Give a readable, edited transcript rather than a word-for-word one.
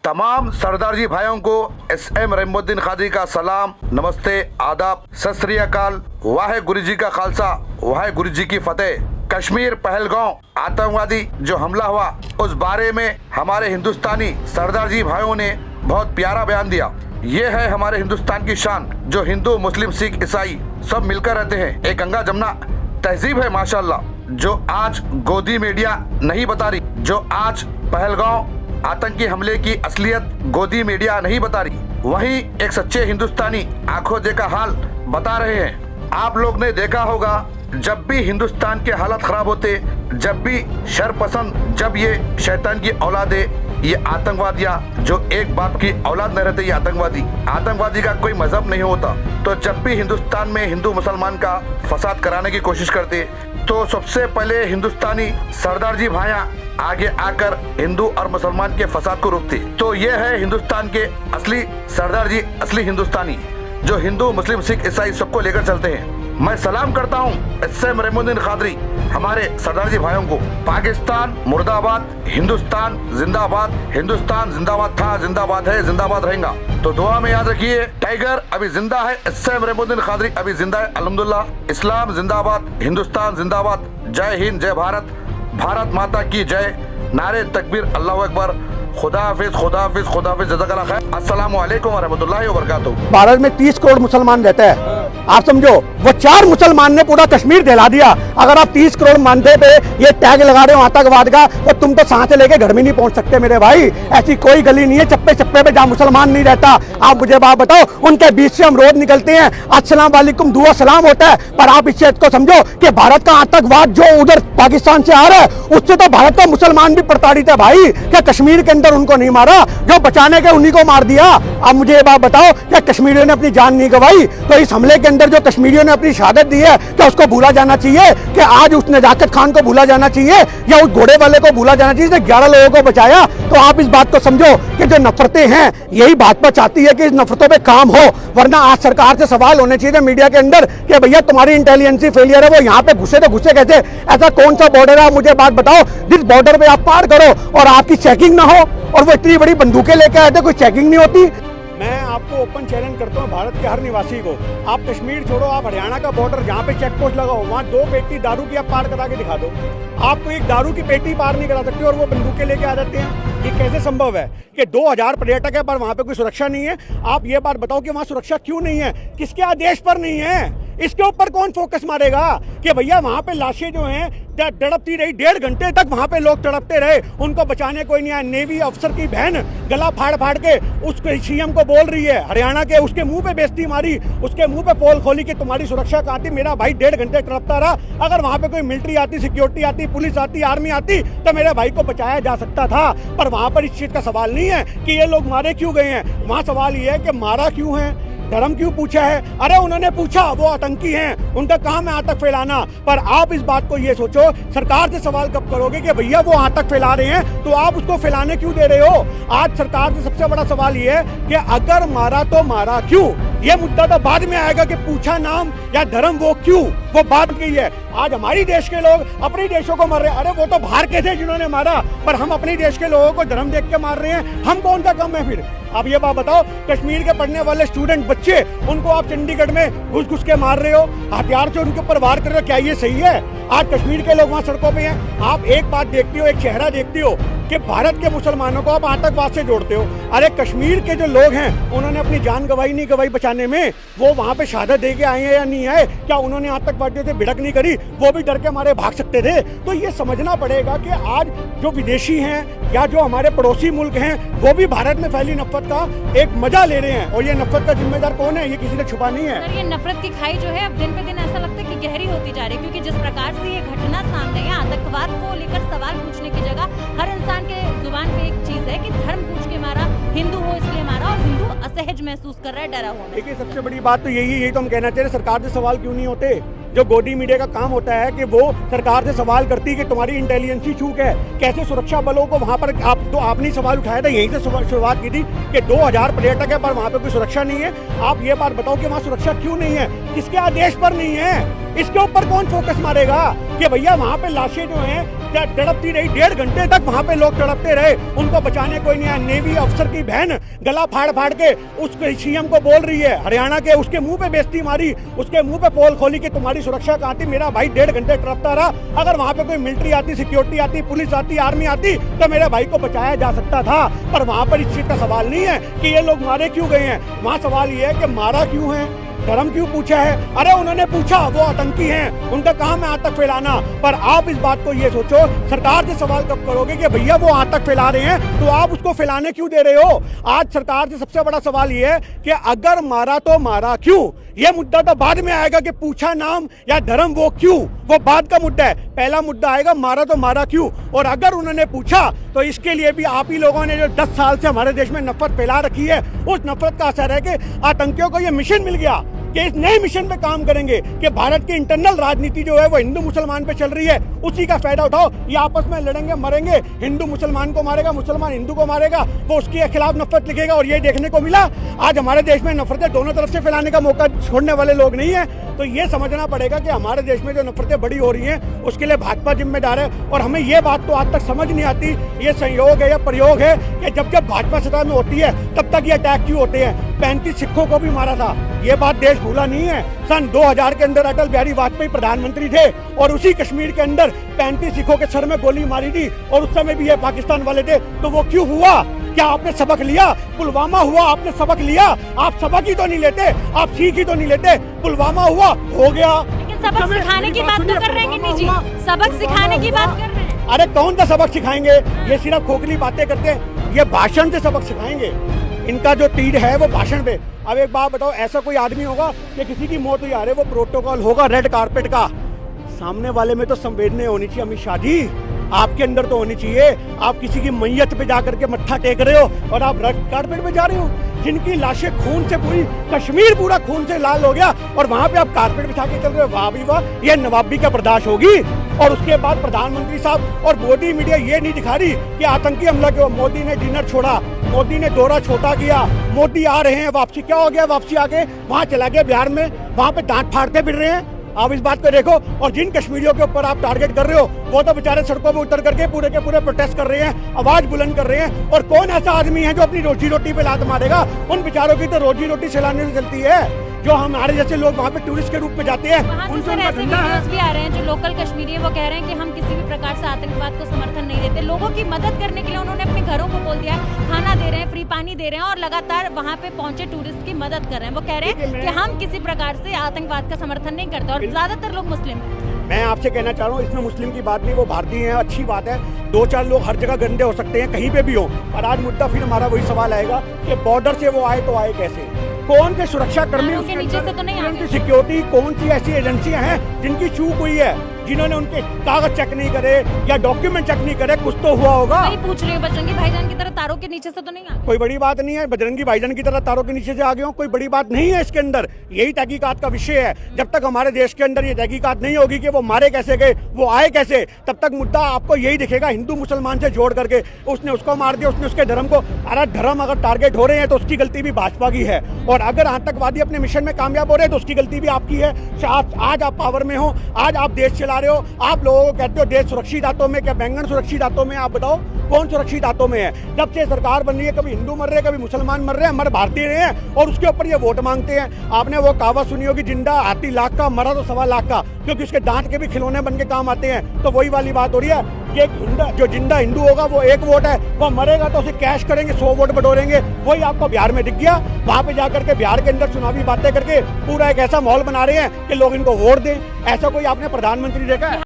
तमाम सरदार जी भाइयों को एस.एम. रहीमुद्दीन खादरी का सलाम, नमस्ते, आदाब, सत श्री अकाल, वाहे गुरु जी का खालसा, वाहे गुरु जी की फतेह। कश्मीर पहलगांव आतंकवादी जो हमला हुआ उस बारे में हमारे हिंदुस्तानी सरदार जी भाइयों ने बहुत प्यारा बयान दिया। ये है हमारे हिंदुस्तान की शान, जो हिंदू मुस्लिम सिख ईसाई सब मिलकर रहते हैं। एक गंगा जमुना तहजीब है माशाल्लाह, जो आज गोदी मीडिया नहीं बता रही, जो आज पहलगांव आतंकी हमले की असलियत गोदी मीडिया नहीं बता रही, वहीं एक सच्चे हिंदुस्तानी आंखों देखा हाल बता रहे हैं। आप लोग ने देखा होगा जब भी हिंदुस्तान के हालात खराब होते, जब भी शर पसंद, जब ये शैतान की औलादे, ये आतंकवादियाँ जो एक बाप की औलाद न रहते, ये आतंकवादी का कोई मजहब नहीं होता, तो जब भी हिंदुस्तान में हिंदू मुसलमान का फसाद कराने की कोशिश करते तो सबसे पहले हिंदुस्तानी सरदार जी भाइयां आगे आकर हिंदू और मुसलमान के फसाद को रोकते। तो ये है हिंदुस्तान के असली सरदार जी, असली हिंदुस्तानी, जो हिंदू मुस्लिम सिख ईसाई सबको लेकर चलते हैं। मैं सलाम करता हूँ एस.एम. रहीमुद्दीन खादरी हमारे सरदार जी भाइयों को। पाकिस्तान मुर्दाबाद, हिंदुस्तान जिंदाबाद, हिंदुस्तान जिंदाबाद था, जिंदाबाद है, जिंदाबाद रहेगा। तो दुआ में याद रखिए, टाइगर अभी जिंदा है, एस.एम. रहीमुद्दीन खादरी अभी जिंदा है, अल्हम्दुलिल्लाह। इस्लाम जिंदाबाद, हिंदुस्तान जिंदाबाद, जय हिंद, जय भारत, भारत माता की जय, नारे तकबीर, अल्लाहु अकबर, खुदा हाफिज, खुदा हाफिज, खुदा हाफिज, जज़ाकल्लाह खैर, अस्सलामु अलैकुम व रहमतुल्लाहि व बरकातुहू। भारत में 30 करोड़ मुसलमान रहते हैं, आप समझो, वो 4 मुसलमान ने पूरा कश्मीर दिला दिया। अगर आप 30 करोड़ मानते पे ये टैग लगा रहे हो आतंकवाद का, तो तुम तो सांस लेके घर में नहीं पहुंच सकते मेरे भाई। ऐसी कोई गली नहीं है चप्पे चप्पे पे जहाँ मुसलमान नहीं रहता। आप मुझे बात बताओ, उनके बीच से हम रोज निकलते हैं, अस्सलाम वालेकुम, दुआ सलाम होता है, पर आप इस चीज को समझो कि भारत का आतंकवाद जो उधर पाकिस्तान से आ रहा है, उससे तो भारत का मुसलमान भी प्रताड़ित है भाई। क्या कश्मीर के अंदर उनको नहीं मारा? जो बचाने के उन्हीं को मार दिया। अब मुझे ये बात बताओ, क्या कश्मीरियों ने अपनी जान नहीं गंवाई? तो इस हमले के अंदर जो कश्मीरियों ने अपनी शहादत दी है, क्या उसको भूला जाना चाहिए? कि आज उस नजाकत खान को भूला जाना चाहिए, या उस घोड़े वाले को भूला जाना चाहिए जिसने 11 लोगों को बचाया? तो आप इस बात को समझो कि जो नफरतें हैं, यही भाजपा चाहती है कि इस नफरतों पे काम हो। वरना आज सरकार से सवाल होने चाहिए मीडिया के अंदर कि भैया तुम्हारी इंटेलिजेंसी फेलियर है, वो यहाँ पे घुसे तो घुसे कैसे? ऐसा कौन सा बॉर्डर है, मुझे बात बताओ जिस बॉर्डर पे आप पार करो और आपकी चेकिंग ना हो, और वो इतनी बड़ी बंदूकें लेके आए थे, कोई चेकिंग नहीं होती। मैं आपको ओपन चैलेंज करता हूँ भारत के हर निवासी को, आप कश्मीर छोड़ो, आप हरियाणा का बॉर्डर जहाँ पे चेक पोस्ट लगा हो, वहाँ 2 पेटी दारू की आप पार करा के दिखा दो। आपको एक दारू की पेटी पार नहीं करा सकते और वो बंदूकें लेके आ जाते हैं। ये कैसे संभव है कि 2000 पर्यटक है पर वहाँ पे कोई सुरक्षा नहीं है? आप ये बात बताओ कि वहाँ सुरक्षा क्यों नहीं है? किसके आदेश पर नहीं है? इसके ऊपर कौन फोकस मारेगा कि भैया वहाँ पे लाशें जो हैं तड़पती रही, 1.5 घंटे तक वहाँ पे लोग तड़पते रहे, उनको बचाने कोई नहीं आया। नेवी अफसर की बहन गला फाड़ फाड़ के उसके सीएम को बोल रही है हरियाणा के, उसके मुंह पे बेइज्जती मारी, उसके मुंह पे पोल खोली कि तुम्हारी सुरक्षा कहाँ थी? मेरा भाई 1.5 घंटे तड़पता रहा। अगर वहाँ पे कोई मिलिट्री आती, सिक्योरिटी आती, पुलिस आती, आर्मी आती, तो मेरे भाई को बचाया जा सकता था। पर वहाँ पर इस चीज का सवाल नहीं है कि ये लोग मारे क्यों गए हैं, वहाँ सवाल ये है कि मारा क्यों है, धर्म क्यों पूछा है? अरे उन्होंने पूछा, वो आतंकी हैं, उनका काम है आतंक फैलाना। पर आप इस बात को ये सोचो, सरकार से सवाल कब करोगे कि भैया वो आतंक फैला रहे हैं तो आप उसको फैलाने क्यों दे रहे हो? आज सरकार से सबसे बड़ा सवाल ये है कि अगर मारा तो मारा क्यों? ये मुद्दा तो बाद में आएगा कि पूछा नाम या धर्म, वो क्यों, वो बात की है। आज हमारी देश के लोग अपने देशों को मार रहे हैं। अरे वो तो बाहर के थे जिन्होंने मारा, पर हम अपने देश के लोगों को धर्म देख के मार रहे हैं। हम कौन सा कम है फिर? अब ये बात बताओ, कश्मीर के पढ़ने वाले स्टूडेंट बच्चे, उनको आप चंडीगढ़ में घुस घुस के मार रहे हो, हथियार से उनके ऊपर वार कर रहे हो, क्या ये सही है? आज कश्मीर के लोग वहाँ सड़कों पे हैं। आप एक बात देखती हो, एक चेहरा देखती हो कि भारत के मुसलमानों को आप आतंकवाद से जोड़ते हो। अरे कश्मीर के जो लोग हैं, उन्होंने अपनी जान गवाई नहीं गवाई बचाने में? वो वहाँ पे शहादत दे के आए हैं या नहीं आए? क्या उन्होंने आतंकवादियों से भिड़क नहीं करी? वो भी डर के मारे भाग सकते थे। तो ये समझना पड़ेगा कि आज जो विदेशी हैं या जो हमारे पड़ोसी मुल्क हैं, वो भी भारत में फैली नफरत का एक मजा ले रहे हैं। और ये नफरत का जिम्मेदार कौन है? ये किसी ने छुपा नहीं है। ये नफरत की खाई जो है अब दिन पे दिन ऐसा लगता है कि गहरी होती जा रही है, क्योंकि जिस प्रकार से ये घटना सामने है, आतंकवाद को लेकर सवाल पूछने की जगह हर इंसान के जुबान पे एक चीज है कि धर्म पूछ के मारा, हिंदू हो इसलिए मारा, और हिंदू असहज महसूस कर रहा है, डरा हुआ। देखिए सबसे बड़ी बात तो यही तो हम कहना चाहिए, सरकार से सवाल क्यों नहीं होते? जो गोदी मीडिया का काम होता है कि वो सरकार से सवाल करती है कि तुम्हारी इंटेलिजेंसी चूक है, कैसे सुरक्षा बलों को वहां पर आपने सवाल उठाया था, यहीं से शुरुआत की थी कि 2000 पर्यटक है पर वहां पर कोई सुरक्षा नहीं है। आप ये बात बताओ कि वहां सुरक्षा क्यों नहीं है? किसके आदेश पर नहीं है? इसके ऊपर कौन फोकस मारेगा? कि भैया वहाँ पे लाशें जो हैं तड़पती रही, 1.5 घंटे तक वहाँ पे लोग तड़पते रहे, उनको बचाने कोई नहीं आया। नेवी अफसर की बहन गला फाड़ फाड़ के उसके सीएम को बोल रही है हरियाणा के, उसके मुंह पे बेइज्जती मारी, उसके मुंह पे पोल खोली कि तुम्हारी सुरक्षा कहाँ थी। मेरा भाई 1.5 घंटे तड़पता रहा। अगर वहाँ पे कोई मिलिट्री आती, सिक्योरिटी आती, पुलिस आती, आर्मी आती तो मेरे भाई को बचाया जा सकता था। पर वहाँ पर इस चीज का सवाल नहीं है कि ये लोग मारे क्यों गए हैं, वहाँ सवाल ये है कि मारा क्यों है, धर्म क्यों पूछा है। अरे उन्होंने पूछा, वो आतंकी हैं, उनका काम है आतंक फैलाना। पर आप इस बात को ये सोचो, सरकार से सवाल कब करोगे कि भैया वो आतंक फैला रहे हैं तो आप उसको फैलाने क्यों दे रहे हो। आज सरकार से सबसे बड़ा सवाल ये है कि अगर मारा तो मारा क्यों। ये मुद्दा तो बाद में आएगा कि पूछा नाम या धर्म, वो क्यों, वो बाद का मुद्दा है। पहला मुद्दा आएगा मारा तो मारा क्यों। और अगर उन्होंने पूछा तो इसके लिए भी आप ही लोगों ने जो 10 साल से हमारे देश में नफरत फैला रखी है, उस नफरत का असर है कि आतंकियों को ये मिशन मिल गया कि इस नए मिशन पे काम करेंगे कि भारत की इंटरनल राजनीति जो है वो हिंदू मुसलमान पे चल रही है, उसी का फायदा उठाओ। ये आपस में लड़ेंगे, मरेंगे, हिंदू मुसलमान को मारेगा, मुसलमान हिंदू को मारेगा, वो उसके खिलाफ नफरत लिखेगा। और ये देखने को मिला आज हमारे देश में नफरतें दोनों तरफ से फैलाने का मौका छोड़ने वाले लोग नहीं है। तो ये समझना पड़ेगा कि हमारे देश में जो नफरतें बड़ी हो रही हैं उसके लिए भाजपा जिम्मेदार है। और हमें ये बात तो आज तक समझ नहीं आती, ये संयोग है या प्रयोग है कि जब जब भाजपा सत्ता में होती है तब तक ये अटैक क्यों होते हैं। 35 सिखों को भी मारा था, ये बात देश भूला नहीं है। सन 2000 के अंदर अटल बिहारी वाजपेयी प्रधानमंत्री थे और उसी कश्मीर के अंदर 35 सिखों के सर में गोली मारी थी और उस समय भी ये पाकिस्तान वाले थे। तो वो क्यों हुआ? क्या आपने सबक लिया? पुलवामा हुआ, आपने सबक लिया? आप सबक ही तो नहीं लेते, आप सीख ही तो नहीं लेते। पुलवामा हुआ, हो गया। लेकिन सबक सिखाने की बात तो कर रहे हैं जी, सबक सिखाने की बात कर रहे हैं। अरे कौन सा सबक सिखाएंगे, ये सिर्फ खोखली बातें करते हैं, ये भाषण से सबक सिखाएंगे। इनका जो तीर है वो भाषण पे। अब एक बात बताओ, ऐसा कोई आदमी होगा कि किसी की मौत हुई, अरे वो प्रोटोकॉल होगा रेड कारपेट का, सामने वाले में तो संवेदना होनी चाहिए। अमित शाह जी, आपके अंदर तो होनी चाहिए। आप किसी की मैयत पे जाकर के मत्था टेक रहे हो और आप रेड कारपेट पे जा रहे हो, जिनकी लाशें खून से, पूरी कश्मीर पूरा खून से लाल हो गया और वहां पे आप कारपेट बिछा के चल रहे हो। वाह भी वाह, ये नवाबी का बर्दाश्त होगी। और उसके बाद प्रधानमंत्री साहब और मोदी मीडिया ये नहीं दिखा रही कि आतंकी हमला क्यों। मोदी ने डिनर छोड़ा, मोदी ने दौरा छोटा किया, मोदी आ रहे हैं वापसी। क्या हो गया वापसी आके? वहां चला गया बिहार में, वहां पे दांत फाड़ते फिर रहे हैं। आप इस बात को देखो। और जिन कश्मीरियों के ऊपर आप टारगेट कर रहे हो वो तो बेचारे सड़कों पे उतर करके पूरे के पूरे प्रोटेस्ट कर रहे हैं, आवाज बुलंद कर रहे हैं। और कौन ऐसा आदमी है जो अपनी रोजी रोटी पे लात मारेगा? उन बेचारों की तो रोजी रोटी सैलानियों से चलती है। जो हमारे जैसे लोग वहाँ पे टूरिस्ट के रूप में जाते हैं, उनसे ऐसे वीडियोस भी आ रहे हैं जो लोकल कश्मीरी है, वो कह रहे हैं कि हम किसी भी प्रकार से आतंकवाद को समर्थन नहीं देते। लोगों की मदद करने के लिए उन्होंने अपने घरों को बोल दिया है, खाना दे रहे हैं, फ्री पानी दे रहे हैं और लगातार वहाँ पे पहुंचे टूरिस्ट की मदद कर रहे हैं। वो कह रहे हैं कि हम किसी प्रकार से आतंकवाद का समर्थन नहीं करते और ज्यादातर लोग मुस्लिम हैं। मैं आपसे कहना चाह रहा हूँ, इसमें मुस्लिम की बात नहीं, वो भारतीय हैं, अच्छी बात है। 2-4 लोग हर जगह गंदे हो सकते हैं, कहीं पे भी हो। और आज मुद्दा फिर हमारा वही सवाल आएगा कि बॉर्डर से वो आए तो आए कैसे? कौन से सुरक्षा कर्मी, उसके नीचे से तो नहीं आ गए। सिक्योरिटी, कौन सी ऐसी एजेंसियां हैं जिनकी चूक हुई है, जिन्होंने उनके कागज चेक नहीं करे या डॉक्यूमेंट चेक नहीं करे? कुछ तो हुआ होगा। वही पूछ रही हूँ, बजरंगी भाईजान की तरह तारों के नीचे से तो नहीं आ गए? कोई बड़ी बात नहीं है, बजरंगी भाईजान की तरह तारों के नीचे से आ गए हो, कोई बड़ी बात नहीं है इसके अंदर। यही तहकीकात का विषय है। जब तक हमारे देश के अंदर ये तहकीकात नहीं होगी कि वो मारे कैसे गए, वो आए कैसे, तब तक मुद्दा आपको यही दिखेगा, हिंदू मुसलमान से जोड़ करके उसने उसको मार दिया, उसने उसके धर्म को। अरे धर्म अगर टारगेट हो रहे हैं तो उसकी गलती भी भाजपा की है, और अगर आतंकवादी अपने मिशन में कामयाब हो रहे हैं तो उसकी गलती भी आपकी है। आज आप पावर में हो, आज आप देश चला रहे हो, आप लोगों को कहते हो देश सुरक्षित हाथों में, क्या बैंगन सुरक्षित हाथों में? आप बताओ कौन सुरक्षित हाथों में है? जब से सरकार बन रही है कभी हिंदू मर रहे हैं, कभी मुसलमान मर रहे हैं, हमारे भारतीय रहे हैं और उसके ऊपर ये वोट मांगते हैं। आपने वो कहावत सुनी होगी, जिंदा हाथी लाख का, मरा तो 1.25 लाख का, क्योंकि उसके दांत के भी खिलौने बन के काम आते हैं। तो वही वाली बात हो रही है कि जो जिंदा हिंदू होगा वो 1 वोट है, वो मरेगा तो उसे कैश करेंगे, 100 वोट बटोरेंगे। वही आपको बिहार में दिख गया। वहां पे जाकर के बिहार के अंदर चुनावी बातें करके पूरा एक ऐसा माहौल बना रहे हैं कि लोग इनको वोट दें। ऐसा कोई आपने प्रधानमंत्री देखा है?